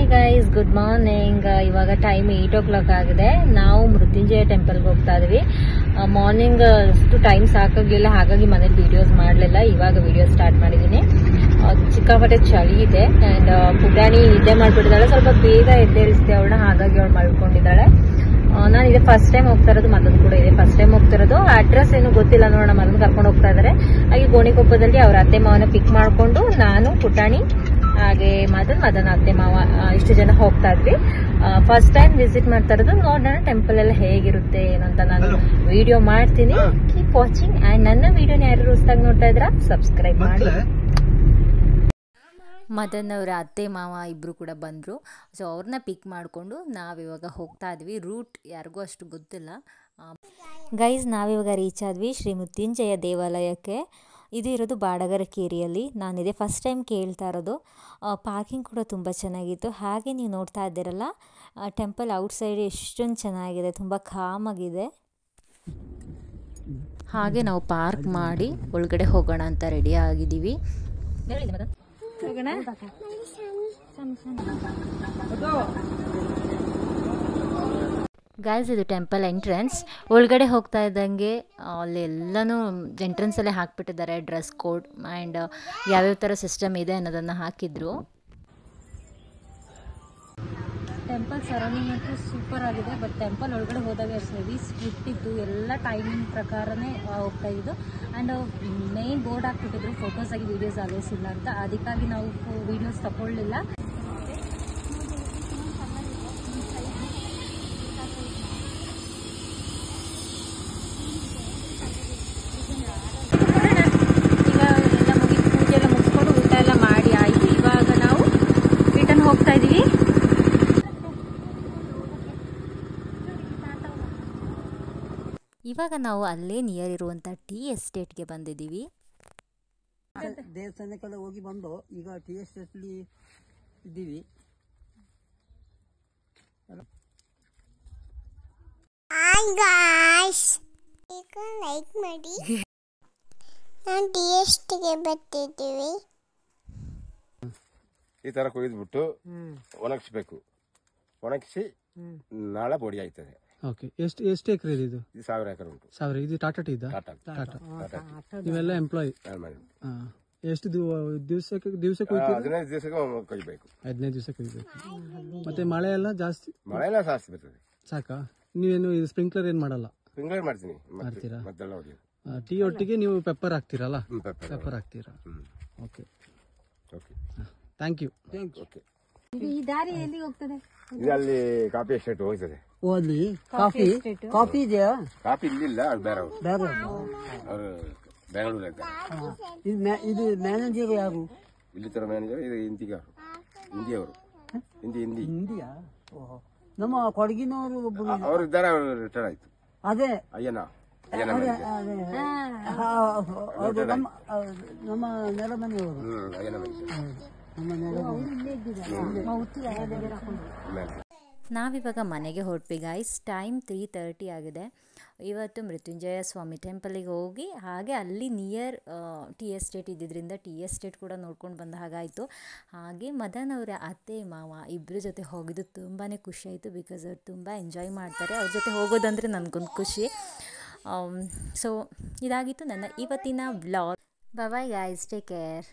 Hi guys, good morning. ಇವಾಗ time 8 o'clock ಆಗಿದೆ. ನಾವು ಮೃತ್ಯುಂಜಯ ಟೆಂಪಲ್ಗೆ ಹೋಗ್ತಾ ಇದೀವಿ. ಮಾರ್ನಿಂಗ್ ಅಷ್ಟು ಟೈಮ್ ಸಾಕಾಗಲಿಲ್ಲ, ಹಾಗಾಗಿ ಮನೇಲಿ ವಿಡಿಯೋಸ್ ಮಾಡಲಿಲ್ಲ. ಇವಾಗ ವಿಡಿಯೋ ಸ್ಟಾರ್ಟ್ ಮಾಡಿದ್ದೀನಿ. ಸಿಕ್ಕಾಪಟ್ಟೆ ಚಳಿ ಇದೆ ಅಂಡ್ ಪುಟಾಣಿ ನಿದ್ದೆ ಮಾಡ್ಬಿಟ್ಟಿದ್ದಾಳೆ. ಸ್ವಲ್ಪ ಬೇಗ ಎದ್ದೇಳಿಸ್ತೆ ಅವಳನ್ನ, ಹಾಗಾಗಿ ಅವಳು ಮಲ್ಕೊಂಡಿದ್ದಾಳೆ. ನಾನು ಇದೇ ಫಸ್ಟ್ ಟೈಮ್ ಹೋಗ್ತಾ ಇರೋದು, ಮದನ್ ಕೂಡ ಇದೆ ಫಸ್ಟ್ ಟೈಮ್ ಹೋಗ್ತಾ ಇರೋದು. ಅಡ್ರೆಸ್ ಏನು ಗೊತ್ತಿಲ್ಲ, ನೋಡೋಣ. ಮದನ್ ಕರ್ಕೊಂಡು ಹೋಗ್ತಾ ಇದಾರೆ. ಹಾಗೆ ಗೋಣಿಕೊಪ್ಪದಲ್ಲಿ ಅವ್ರ ಅತ್ತೆ ಮಾವನ ಪಿಕ್ ಮಾಡ್ಕೊಂಡು ನಾನು, ಪುಟಾಣಿ ಹಾಗೆ ಮದನ್ ಅತ್ತೆ ಮಾವ ಇಷ್ಟು ಜನ ಹೋಗ್ತಾ ಇದ್ವಿ. ಫಸ್ಟ್ ಟೈಮ್ ವಿಸಿಟ್ ಮಾಡ್ತಾ ಇರೋದು. ನೋಡೋಣ ಟೆಂಪಲ್ ಎಲ್ಲ ಹೇಗಿರುತ್ತೆ ಏನು ಅಂತ ನಾನು ವಿಡಿಯೋ ಮಾಡ್ತೀನಿ. Keep watching. ಅಂಡ್ ನನ್ನ ವಿಡಿಯೋನ ಯಾರು ಹೊಸದಾಗಿ ನೋಡ್ತಾ ಇದ್ರ ಸಬ್ಸ್ಕ್ರೈಬ್ ಮಾಡಿ. ಮದನ್ ಅವರ ಅತ್ತೆ ಮಾವ ಇಬ್ಬರು ಕೂಡ ಬಂದರು. ಸೊ ಅವ್ರನ್ನ ಪಿಕ್ ಮಾಡಿಕೊಂಡು ನಾವಿವಾಗ ಹೋಗ್ತಾ ಇದ್ವಿ. ರೂಟ್ ಯಾರಿಗೂ ಅಷ್ಟು ಗೊತ್ತಿಲ್ಲ. ಗೈಸ್, ನಾವಿವಾಗ ರೀಚ್ ಆದ್ವಿ ಶ್ರೀ ಮೃತ್ಯುಂಜಯ ದೇವಾಲಯಕ್ಕೆ. ಇದು ಇರೋದು ಬಾಡಗರಕೇರಿಯಲ್ಲಿ. ನಾನಿದೆ ಫಸ್ಟ್ ಟೈಮ್ ಕೇಳ್ತಾ ಇರೋದು. ಪಾರ್ಕಿಂಗ್ ಕೂಡ ತುಂಬ ಚೆನ್ನಾಗಿತ್ತು. ಹಾಗೆ ನೀವು ನೋಡ್ತಾ ಇದ್ದೀರಲ್ಲ, ಟೆಂಪಲ್ ಔಟ್ಸೈಡ್ ಎಷ್ಟೊಂದು ಚೆನ್ನಾಗಿದೆ, ತುಂಬ ಕಾಮಾಗಿದೆ. ಹಾಗೆ ನಾವು ಪಾರ್ಕ್ ಮಾಡಿ ಒಳಗಡೆ ಹೋಗೋಣ ಅಂತ ರೆಡಿ ಆಗಿದ್ದೀವಿ. ಗೈಸ್, ಇದು ಟೆಂಪಲ್ ಎಂಟ್ರೆನ್ಸ್. ಒಳಗಡೆ ಹೋಗ್ತಾ ಇದ್ದಂಗೆ ಅಲ್ಲಿ ಎಲ್ಲನೂ ಎಂಟ್ರೆನ್ಸಲ್ಲೇ ಹಾಕ್ಬಿಟ್ಟಿದ್ದಾರೆ ಡ್ರೆಸ್ ಕೋಡ್ ಆ್ಯಂಡ್ ಯಾವ್ಯಾವ ಥರ ಸಿಸ್ಟಮ್ ಇದೆ ಅನ್ನೋದನ್ನು ಹಾಕಿದ್ರು. ಟೆಂಪಲ್ ಸರೌಂಡಿಂಗ್ ಅಂತೂ ಸೂಪರ್ ಆಗಿದೆ. ಬಟ್ ಟೆಂಪಲ್ ಒಳಗಡೆ ಹೋದಾಗ ಹೆವಿ ಸ್ಟ್ರಿಕ್ಟ್ ಇತ್ತು. ಎಲ್ಲ ಟೈಮಿಂಗ್ ಪ್ರಕಾರನೇ ಹೋಗ್ತಾ ಇದ್ದು. ಆ್ಯಂಡ್ ಮೇನ್ ಬೋರ್ಡ್ ಹಾಕ್ಬಿಟ್ಟಿದ್ರು ಫೋಟೋಸ್ ಆಗಿ ವೀಡಿಯೋಸ್ ಅಲೋಸ್ ಇಲ್ಲ ಅಂತ. ಅದಕ್ಕಾಗಿ ನಾವು ವೀಡಿಯೋಸ್ ತಗೊಳ್ಳಿಲ್ಲ. ಇವಾಗ ನಾವು ಅಲ್ಲೇ ನಿಯರ್ ಇರುವಂಥ ಟೀ ಎಸ್ಟೇಟ್ಗೆ ಬಂದಿದ್ದೀವಿ. ದೇವಸ್ಥಾನಕ್ಕೆಲ್ಲ ಹೋಗಿ ಬಂದು ಈಗ ಟೀ ಎಸ್ಟೇಟ್ಲಿ ಇದ್ದೀವಿ. ಹಾಯ್ ಗಾಯ್ಸ್, ಈಗ ಲೈಕ್ ಮಾಡಿ. ನಾನು ಟೀ ಎಸ್ಟೇಟ್ಗೆ ಬರ್ತಿದ್ದೀವಿ. ಈ ಥರ ಕೊಯ್ದುಬಿಟ್ಟು ಒಣಗಿಸ್ಬೇಕು. ಒಣಗಿಸಿ ನಾಳೆ ಪೊಡಿ ಆಯ್ತದೆ. ಓಕೆ, ಎಷ್ಟು ಎಕರೆ ಇದೆ ಇದು? 1000 ಎಕರೆ ಉಂಟು. 1000. ಇದು ಟಾಟಾ ಟೀ ಇದಾ? ಟಾಟಾ. ನೀವೆಲ್ಲ ಎಂಪ್ಲಾಯ್? ಎಷ್ಟು ದಿವಸಕ್ಕೆ 15 ದಿವಸಕ್ಕೆ ಕೊಯ್ಬೇಕು. 15 ದಿವಸ ಕೊಯ್ಬೇಕು. ಮತ್ತೆ ಮಳೆ ಎಲ್ಲ ಜಾಸ್ತಿ? ಮಳೆ ಎಲ್ಲ ಜಾಸ್ತಿ ಬರ್ತದೆ. ಸಾಕಾ? ನೀವೇನು ಸ್ಪ್ರಿಂಕ್ಲರ್ ಏನ್ ಮಾಡಲ್ಲ? ಸ್ಪ್ರಿಂಕ್ಲರ್ ಮಾಡ್ತೀನಿ. ಮಾಡ್ತೀರಾ? ಮತ್ತೆಲ್ಲ ಹೊಡಿ. ಟೀ ಒಟ್ಟಿಗೆ ನೀವು ಪೆಪ್ಪರ್ ಹಾಕ್ತೀರಲ್ಲ? ಪೆಪ್ಪರ್ ಹಾಕ್ತೀರಾ? Okay okay, thank you. Okay. ಈ ದಾರಿ ಎಲ್ಲಿ ಹೋಗ್ತದೆ? ಇದು ಅಲ್ಲಿ ಕಾಫಿ ಎಸ್ಟೇಟ್ ಹೋಗ್ತದೆ. ಅಲ್ಲಿ ಕಾಫಿ ಇದೆಯಾ? ಕಾಫಿ ಇಲ್ಲಿಲ್ಲ, ಅದು ಬೇರೆ ಅವರು ಬೇರೆ. ಅವರು ಬೆಂಗಳೂರು ಇದ್ದಾರೆ. ಇದು ಮ್ಯಾನೇಜರ್ ಯಾರು? ಇಲ್ಲಿ ತರ ಮ್ಯಾನೇಜರ್ ಇದು ಹಿಂದಿಯವರು. ಹಿಂದಿಯಾ? ನಮ್ಮ ಕೊಡಗಿನವರು ಒಬ್ಬರು ಅವರು ಇದ್ದಾರೆ. ಅವರು ರಿಟೈರ್ ಆಯ್ತು. ಅದೇ ಅಯ್ಯನ ಅವರು ನಮ್ಮ ನೆಲಮನೆಯವರು. ನಾವಿವಾಗ ಮನೆಗೆ ಹೊರಟ್ವಿ ಗೈಸ್. ಟೈಮ್ 3:30 ಆಗಿದೆ. ಇವತ್ತು ಮೃತ್ಯುಂಜಯ ಸ್ವಾಮಿ ಟೆಂಪಲಿಗೆ ಹೋಗಿ ಹಾಗೆ ಅಲ್ಲಿ ನಿಯರ್ ಟೀ ಎಸ್ಟೇಟ್ ಇದ್ದಿದ್ದರಿಂದ ಟೀ ಎಸ್ಟೇಟ್ ಕೂಡ ನೋಡ್ಕೊಂಡು ಬಂದ ಹಾಗಾಯಿತು. ಹಾಗೆ ಮದನ್ ಅವರ ಅತ್ತೆ ಮಾವ ಇಬ್ಬರ ಜೊತೆ ಹೋಗಿದ್ದು ತುಂಬಾ ಖುಷಿ ಆಯಿತು. ಬಿಕಾಸ್ ಅವ್ರು ತುಂಬ ಎಂಜಾಯ್ ಮಾಡ್ತಾರೆ. ಅವ್ರ ಜೊತೆ ಹೋಗೋದಂದರೆ ನನಗೊಂದು ಖುಷಿ. ಸೊ ಇದಾಗಿತ್ತು ನನ್ನ ಇವತ್ತಿನ vlog. Bye guys, take care.